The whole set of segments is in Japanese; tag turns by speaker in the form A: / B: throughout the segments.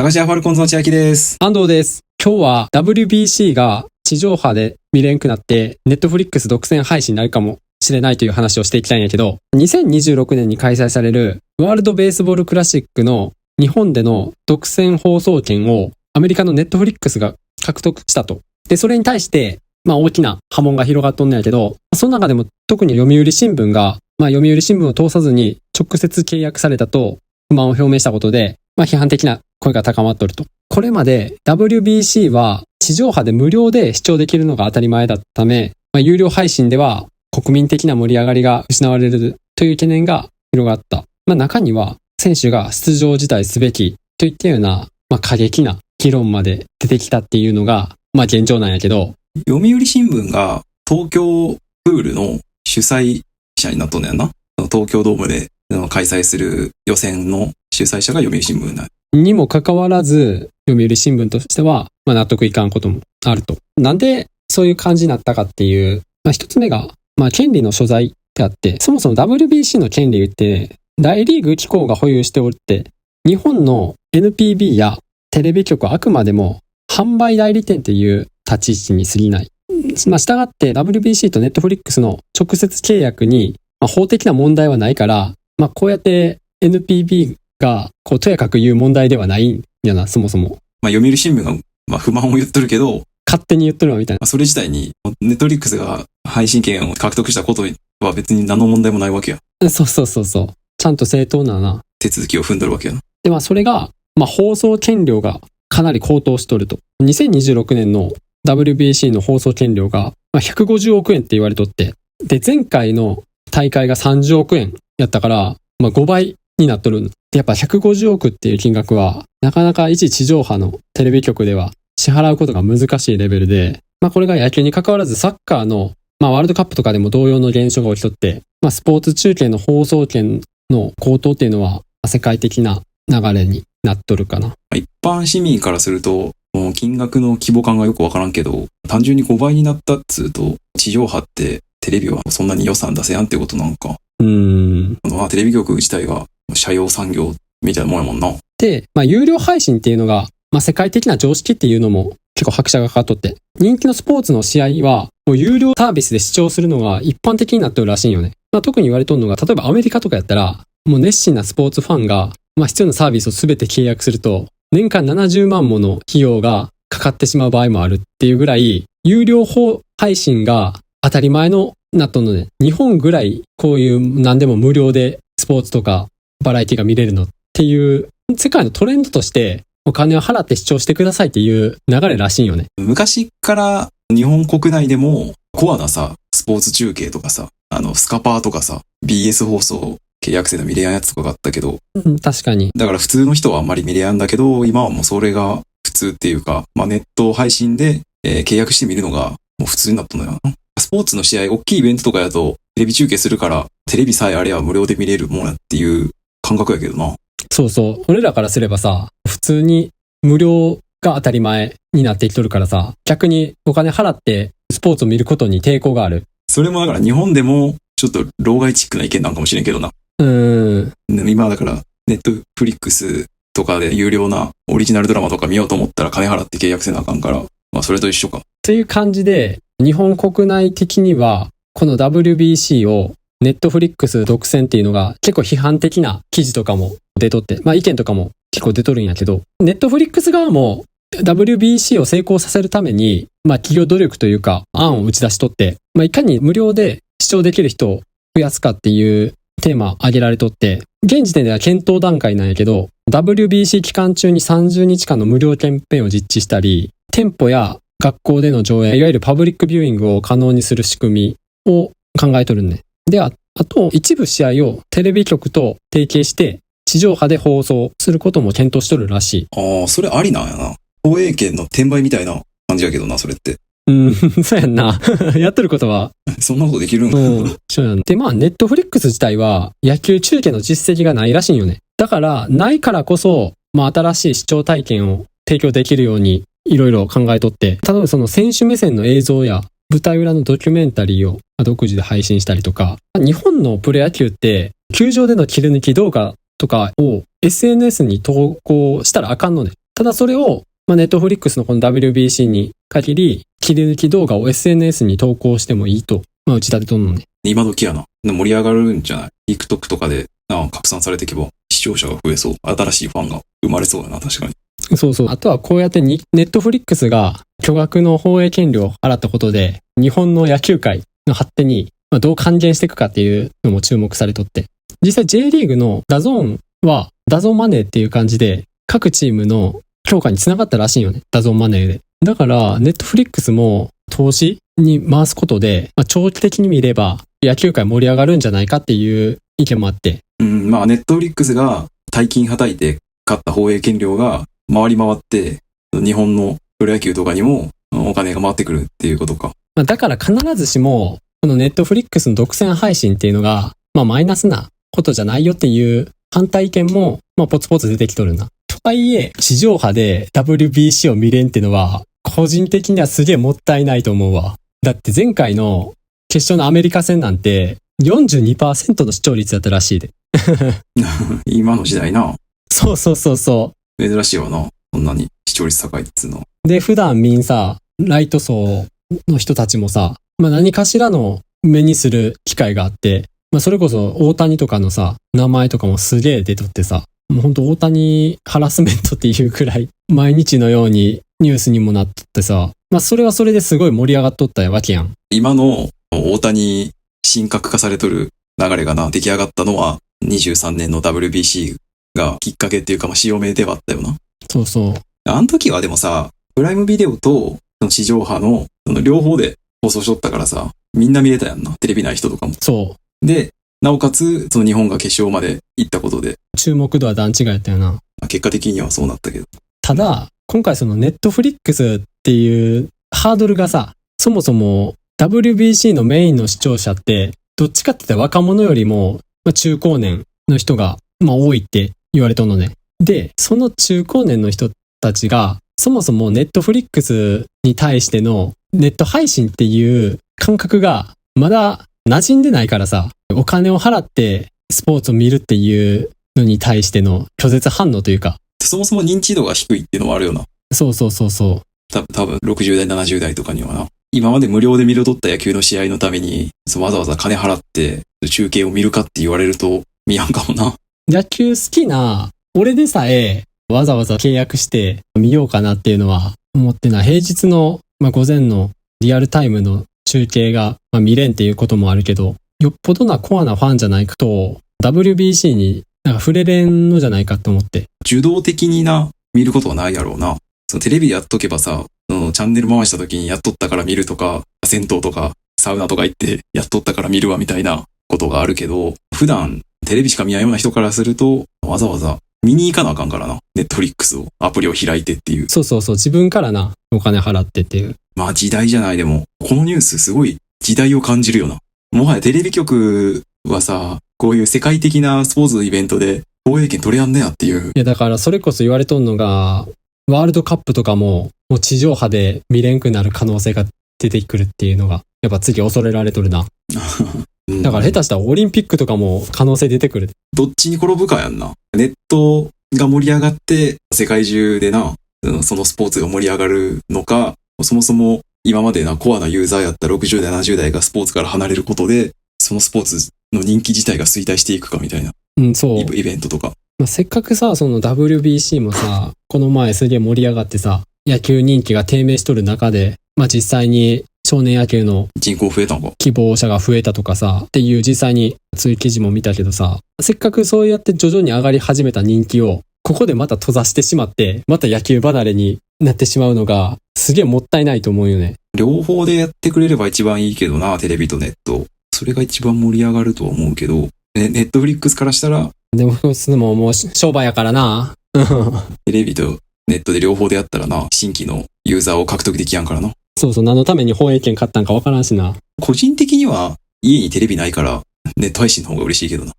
A: 明石家ファルコンズの千秋です。
B: 安藤です。今日は WBC が地上波で見れんくなって、Netflix 独占配信になるかもしれないという話をしていきたいんやけど、2026年に開催されるワールドベースボールクラシックの日本での独占放送権をアメリカの Netflix が獲得したと。で、それに対して、大きな波紋が広がっとんねんやけど、その中でも特に読売新聞が、読売新聞を通さずに直接契約されたと不満を表明したことで、批判的な声が高まっとると。これまで WBC は地上波で無料で視聴できるのが当たり前だったため、有料配信では国民的な盛り上がりが失われるという懸念が広がった。中には選手が出場辞退すべきといったような、過激な議論まで出てきたっていうのが、現状なんやけど。
A: 読売新聞が東京プールの主催者になっとんねやな。東京ドームで開催する予選の主催者が読売新聞な
B: にもかかわらず、読売新聞としては、納得いかんこともあると。なんでそういう感じになったかっていう、一つ目が、権利の所在ってあって、そもそも WBC の権利って、大リーグ機構が保有しておって、日本の NPB やテレビ局はあくまでも販売代理店っていう立ち位置に過ぎない。従って WBC と Netflix の直接契約に、法的な問題はないから、こうやって NPB がとやかく言う問題ではないんやな、そもそも。
A: 読売新聞が不満を言っとるけど、
B: 勝手に言っとるわみたいな。
A: それ自体に Netflix が配信権を獲得したことは別に何の問題もないわけや。
B: そう。ちゃんと正当な
A: 手続きを踏んどるわけやな。
B: で、それが、放送権料がかなり高騰しとると。2026年の WBC の放送権料が150億円って言われとって、で、前回の大会が30億円やったから、5倍になっとる。で、やっぱ150億っていう金額は、なかなか一地上波のテレビ局では支払うことが難しいレベルで、これが野球に関わらずサッカーの、ワールドカップとかでも同様の現象が起きとって、スポーツ中継の放送権の高騰っていうのは、世界的な流れになっとるかな。
A: 一般市民からすると、金額の規模感がよくわからんけど、単純に5倍になったっつうと、地上波ってテレビはそんなに予算出せやんってことなんか。テレビ局自体が社用産業みたいなもんやもんな。
B: で、有料配信っていうのが、世界的な常識っていうのも結構拍車がかかっとって、人気のスポーツの試合は、もう有料サービスで視聴するのが一般的になってるらしいよね。特に言われとるのが、例えばアメリカとかやったら、もう熱心なスポーツファンが、必要なサービスを全て契約すると、年間70万もの費用がかかってしまう場合もあるっていうぐらい、有料配信が当たり前のなっとんのね。日本ぐらいこういう何でも無料でスポーツとかバラエティが見れるのっていう世界のトレンドとしてお金を払って視聴してくださいっていう流れらしいよね。
A: 昔から日本国内でもコアなスポーツ中継とかスカパーとかBS 放送契約制の見れやんやつとかがあったけど、
B: 確かに。
A: だから普通の人はあんまり見れやんだけど、今はもうそれが普通っていうか、ネット配信で、契約して見るのがもう普通になったのよ。スポーツの試合、大きいイベントとかやとテレビ中継するから、テレビさえあれは無料で見れるもんやっていう感覚やけどな。
B: そう。俺らからすれば普通に無料が当たり前になってきとるから逆にお金払ってスポーツを見ることに抵抗がある。
A: それもだから日本でもちょっと老害チックな意見なんかもしれんけどな。今だからネットフリックスとかで有料なオリジナルドラマとか見ようと思ったら金払って契約せなあかんから、それと一緒か。
B: という感じで、日本国内的にはこの WBC をネットフリックス独占っていうのが結構批判的な記事とかも出とって、意見とかも結構出とるんやけど、ネットフリックス側も WBC を成功させるために、企業努力というか案を打ち出しとって、いかに無料で視聴できる人を増やすかっていうテーマ挙げられとって、現時点では検討段階なんやけど、WBC 期間中に30日間の無料キャンペーンを実施したり、店舗や学校での上映、いわゆるパブリックビューイングを可能にする仕組みを考えとるね。で、あと一部試合をテレビ局と提携して地上波で放送することも検討しとるらしい。
A: それありなんやな。放映権の転売みたいな感じやけどな、それって。
B: そうやんな。やっとることは。
A: そんなことできるんか。
B: そうやん。で、ネットフリックス自体は野球中継の実績がないらしいんよね。だから、ないからこそ、新しい視聴体験を提供できるようにいろいろ考えとって、例えばその選手目線の映像や舞台裏のドキュメンタリーを独自で配信したりとか、日本のプロ野球って球場での切り抜き動画とかを SNS に投稿したらあかんのね。ただそれを、ネットフリックスのこの WBC に限り、切り抜き動画を SNS に投稿してもいいと、打ち立てとんのね。
A: 今時やな。盛り上がるんじゃない？ TikTok とかで拡散されていけば視聴者が増えそう。新しいファンが生まれそうやな、確かに。
B: そうそう。あとはこうやってネットフリックスが巨額の放映権料を払ったことで、日本の野球界の発展にどう還元していくかっていうのも注目されとって。実際 J リーグのダゾーンはダゾーンマネーっていう感じで各チームの強化につながったらしいよね。ダゾーンマネーで。だからネットフリックスも投資に回すことで、長期的に見れば野球界盛り上がるんじゃないかっていう意見もあって。
A: ネットフリックスが大金はたいて買った放映権料が回り回って、日本のプロ野球とかにもお金が回ってくるっていうことか。
B: だから必ずしも、このネットフリックスの独占配信っていうのが、マイナスなことじゃないよっていう反対意見も、ポツポツ出てきとるな。とはいえ、地上波で WBC を見れんっていうのは、個人的にはすげえもったいないと思うわ。だって前回の決勝のアメリカ戦なんて、42% の視聴率だったらしいで。
A: 今の時代な。
B: そうそうそうそう。
A: 珍しいわな。そんなに視聴率高いっつうの。
B: で、普段ライト層の人たちもさ、何かしらの目にする機会があって、それこそ大谷とかのさ、名前とかもすげえ出とってさ、もうほんと大谷ハラスメントっていうくらい、毎日のようにニュースにもなっとってさ、それはそれですごい盛り上がっとったわけやん。
A: 今の大谷神格化されとる流れが出来上がったのは、23年の WBC がきっかけっていうか、潮目ではあったよな。
B: そうそう。
A: あの時はでもさ、プライムビデオと地上波の両方で放送しとったからさ、みんな見れたやんな。テレビない人とかも。
B: そう。
A: で、なおかつ、日本が決勝まで行ったことで。
B: 注目度は段違いやったよな。
A: 結果的にはそうなったけど。
B: ただ、今回そのネットフリックスっていうハードルがさ、そもそも WBC のメインの視聴者って、どっちかって言ったら若者よりも、中高年の人が、多いって言われとんのね。で、その中高年の人たちが、そもそもネットフリックスに対してのネット配信っていう感覚がまだ馴染んでないからさ、お金を払ってスポーツを見るっていうのに対しての拒絶反応というか。
A: そもそも認知度が低いっていうのはあるよな。
B: そうそうそうそう。
A: 多分60代、70代とかにはな。今まで無料で見るとった野球の試合のために、わざわざ金払って中継を見るかって言われると見やんかもな。
B: 野球好きな俺でさえわざわざ契約して見ようかなっていうのは思ってない。平日の、午前のリアルタイムの中継が、見れんっていうこともあるけど、よっぽどなコアなファンじゃないと WBC に触れれんのじゃないかと思って。
A: 受動的に見ることはないやろうな。テレビでやっとけばさ、チャンネル回した時にやっとったから見るとか、銭湯とかサウナとか行ってやっとったから見るわみたいなことがあるけど、普段テレビしか見ないような人からすると、わざわざ見に行かなあかんからな。ネットフリックスを、アプリを開いてっていう。
B: そうそうそう、自分からお金払ってっていう。
A: 時代じゃないでも、このニュースすごい時代を感じるよな。もはやテレビ局はさ、こういう世界的なスポーツのイベントで放映権取れやんねやっていう。
B: いやだからそれこそ言われとんのが、ワールドカップとかも地上波で見れんくなる可能性が出てくるっていうのが、やっぱ次恐れられとるな。だから下手したらオリンピックとかも可能性出てくる。
A: どっちに転ぶかやんな。ネットが盛り上がって世界中でそのスポーツが盛り上がるのか、そもそも今までコアなユーザーやった60代70代がスポーツから離れることで、そのスポーツの人気自体が衰退していくかみたいな。
B: そう。
A: イベントとか。
B: せっかくさ、その WBC もさ、この前すげえ盛り上がってさ、野球人気が低迷しとる中で、実際に少年野球の
A: 人口増えたのか
B: 希望者が増えたとかさ、っていう実際にそういう記事も見たけどさ、せっかくそうやって徐々に上がり始めた人気を、ここでまた閉ざしてしまって、また野球離れになってしまうのが、すげえもったいないと思うよね。
A: 両方でやってくれれば一番いいけどな、テレビとネット。それが一番盛り上がるとは思うけど、ネットフリックスからしたら、
B: でももう商売やからな。
A: テレビとネットで両方でやったらな、新規のユーザーを獲得できやんからな。
B: そうそう、何のために放映権買ったんかわからんしな。
A: 個人的には家にテレビないからネット配信の方が嬉しいけどな。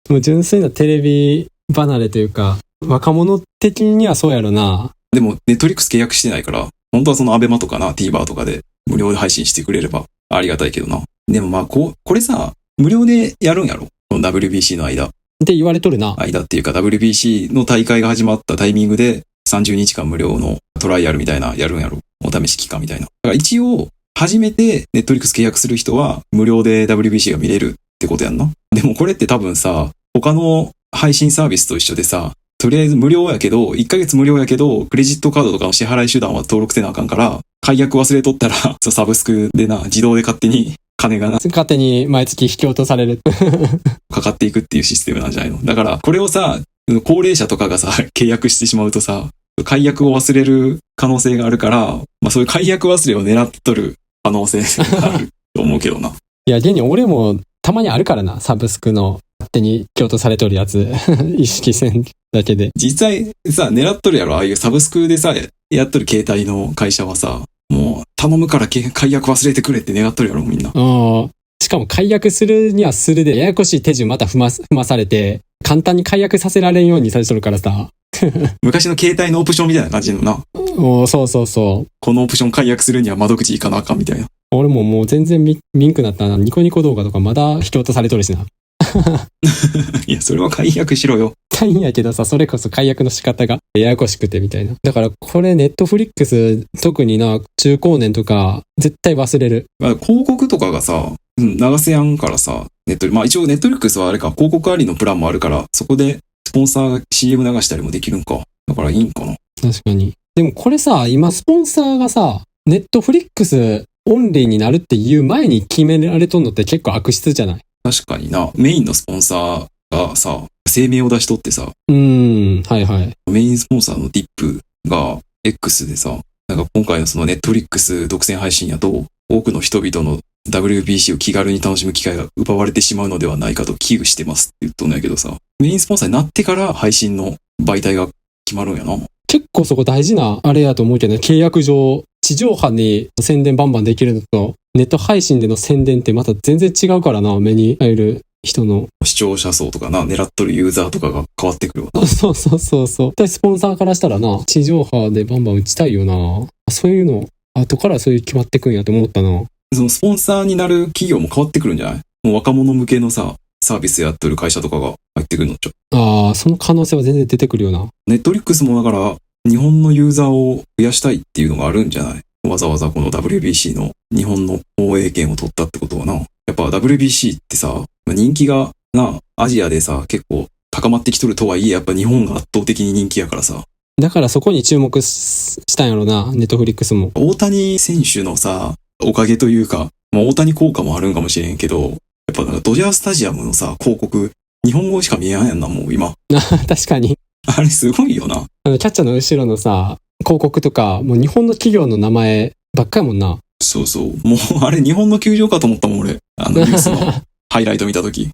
B: もう純粋なテレビ離れというか、若者的にはそうやろな。
A: でもネットフリックス契約してないから、本当はそのアベマとかTVer とかで無料で配信してくれればありがたいけどな。でもこれさ、無料でやるんやろ？この WBC の間。
B: って言われとるな。
A: 間っていうか WBC の大会が始まったタイミングで30日間無料のトライアルみたいなやるんやろ。お試し期間みたいな。だから一応、初めてネットフリックス契約する人は無料で WBC が見れるってことやんな。でもこれって多分さ、他の配信サービスと一緒でさ、とりあえず無料やけど、1ヶ月無料やけど、クレジットカードとかの支払い手段は登録せなあかんから、解約忘れとったら、そうサブスクでな、自動で勝手に金がな、
B: 勝手に毎月引き落とされる。
A: かかっていくっていうシステムなんじゃないの。だから、これをさ、高齢者とかがさ、契約してしまうとさ、解約を忘れる可能性があるから、まあそういう解約忘れを狙っとる可能性があると思うけどな。
B: いや、現に俺もたまにあるからな、サブスクの勝手に引き落とされとるやつ。意識せんだけで。
A: 実際さ、狙っとるやろ、ああいうサブスクでさ、やっとる携帯の会社はさ、もう頼むから解約忘れてくれって願っとるやろ、みんな。
B: しかも解約するにはするで、ややこしい手順また踏まされて、簡単に解約させられんようにされとるからさ。
A: 昔の携帯のオプションみたいな感じのな。
B: そうそうそう。
A: このオプション解約するには窓口行かなあかんみたいな。
B: 俺ももう全然見んくなったな。ニコニコ動画とかまだ引き落とされとるしな。
A: いや、それは解約しろよ。
B: たいんやけどさ、それこそ解約の仕方がややこしくてみたいな。だからこれネットフリックス、特にな、中高年とか、絶対忘れる。
A: 広告とかがさ、流せやんからさ、まあ一応ネットフリックスはあれか、広告ありのプランもあるから、そこでスポンサーが CM 流したりもできるんか。だからいいんかな。
B: 確かに。でもこれさ、今スポンサーがさ、ネットフリックスオンリーになるっていう前に決められとんのって結構悪質じゃない？
A: 確かにな。メインのスポンサーがさ、声明を出しとってさ、
B: はいはい。
A: メインスポンサーのディップが X でさ、なんか今回のそのネットフリックス独占配信やと、多くの人々の WBC を気軽に楽しむ機会が奪われてしまうのではないかと危惧してますって言っとんやけどさ、メインスポンサーになってから配信の媒体が決まるんやな。
B: 結構そこ大事なあれやと思うけどね、契約上、地上波に宣伝バンバンできるのと、ネット配信での宣伝ってまた全然違うからな、目に入る人の。
A: 視聴者層とかな、狙っとるユーザーとかが変わってくるわな。
B: そう。絶対スポンサーからしたらな、地上波でバンバン打ちたいよな。そういうの、後からそういう決まってくんやと思ったな。
A: そのスポンサーになる企業も変わってくるんじゃない？もう若者向けのさ、サービスやってる会社とかが入ってくるのちょ。
B: その可能性は全然出てくるよな。
A: ネットリックスもだから日本のユーザーを増やしたいっていうのがあるんじゃない？わざわざこの WBC の日本の放映権を取ったってことはな。やっぱ WBC ってさ、人気がな、アジアでさ、結構高まってきとるとはいえ、やっぱ日本が圧倒的に人気やからさ。
B: だからそこに注目したんやろな、ネットフリックスも。
A: 大谷選手のさ、おかげというか、まあ、大谷効果もあるんかもしれんけど、やっぱなんかドジャースタジアムのさ、広告、日本語しか見えやんな、もう今。
B: 確かに。
A: あれすごいよな。
B: キャッチャーの後ろのさ、広告とか、もう日本の企業の名前ばっかりもんな。
A: そう。もうあれ日本の球場かと思ったもん、俺。ニュースのハイライト見たとき。
B: い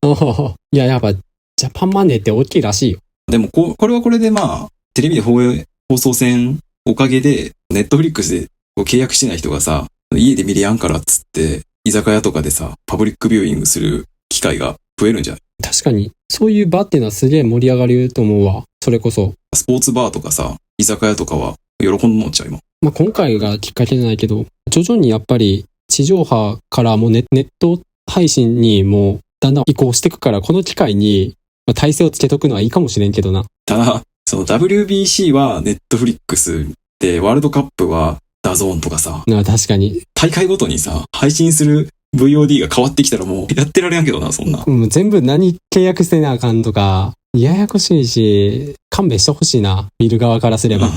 B: や、やっぱ、ジャパンマネーって大きいらしいよ。
A: でもこれはこれでまあ、テレビで放送線おかげで、ネットフリックスで契約してない人がさ、家で見れやんからっつって、居酒屋とかでさ、パブリックビューイングする機会が増えるんじゃない？
B: 確かに。そういう場っていうのはすげえ盛り上がると思うわ。それこそ。
A: スポーツバーとかさ、居酒屋とかは喜んのっちゃう今。
B: まあ、今回がきっかけじゃないけど、徐々にやっぱり地上波からもうネット配信にもうだんだん移行していくから、この機会に体制をつけとくのはいいかもしれんけどな。
A: ただ、その WBC はネットフリックスで、ワールドカップはダゾーンとかさ。
B: 確かに。
A: 大会ごとにさ、配信する VOD が変わってきたらもうやってられんけどな、そんな。
B: 全部何契約してなあかんとか、ややこしいし、勘弁してほしいな、見る側からすれば。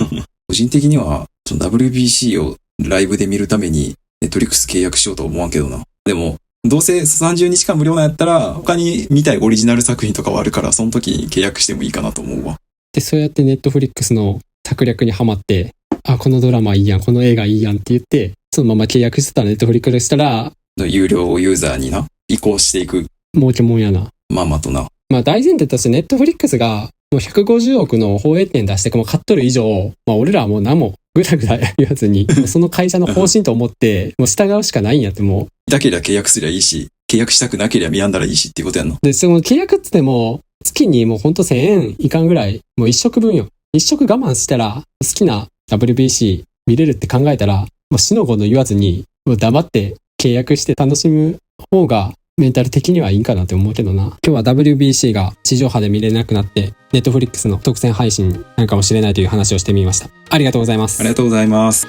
A: 個人的には、WBC をライブで見るために、ネットリックス契約しようとは思わんけどな。でも、どうせ30日間無料なんやったら、他に見たいオリジナル作品とかはあるから、その時に契約してもいいかなと思うわ。
B: で、そうやってネットフリックスの策略にはまって、このドラマいいやん、この映画いいやんって言って、そのまま契約してたらネットフリックスしたら、
A: 有料ユーザーにな、移行していく。
B: 儲けもんやな。
A: まあとな。
B: まあ大前提としてネットフリックスが、もう150億の放映権出しても買っとる以上、俺らはもう何もぐだぐだ言わずに、その会社の方針と思って、もう従うしかないんやってもう。
A: だけりゃ契約すりゃいいし、契約したくなけりゃ見やんだらいいしっていうことやんの。
B: で、その契約っつっても、月にもうほんと1000円いかんぐらい、もう一食分よ。一食我慢したら、好きな WBC 見れるって考えたら、もう死の子の言わずに、もう黙って契約して楽しむ方が、メンタル的にはいいんかなって思うけどな。今日は WBC が地上波で見れなくなって、Netflix の独占配信になるかもしれないという話をしてみました。ありがとうございます。
A: ありがとうございます。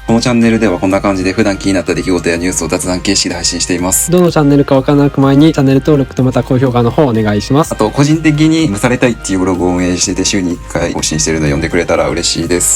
A: このチャンネルではこんな感じで普段気になった出来事やニュースを雑談形式で配信しています。
B: どのチャンネルかわからなく前にチャンネル登録とまた高評価の方お願いします。
A: あと個人的に蒸されたいっていうブログを運営してて週に1回更新してるので読んでくれたら嬉しいです。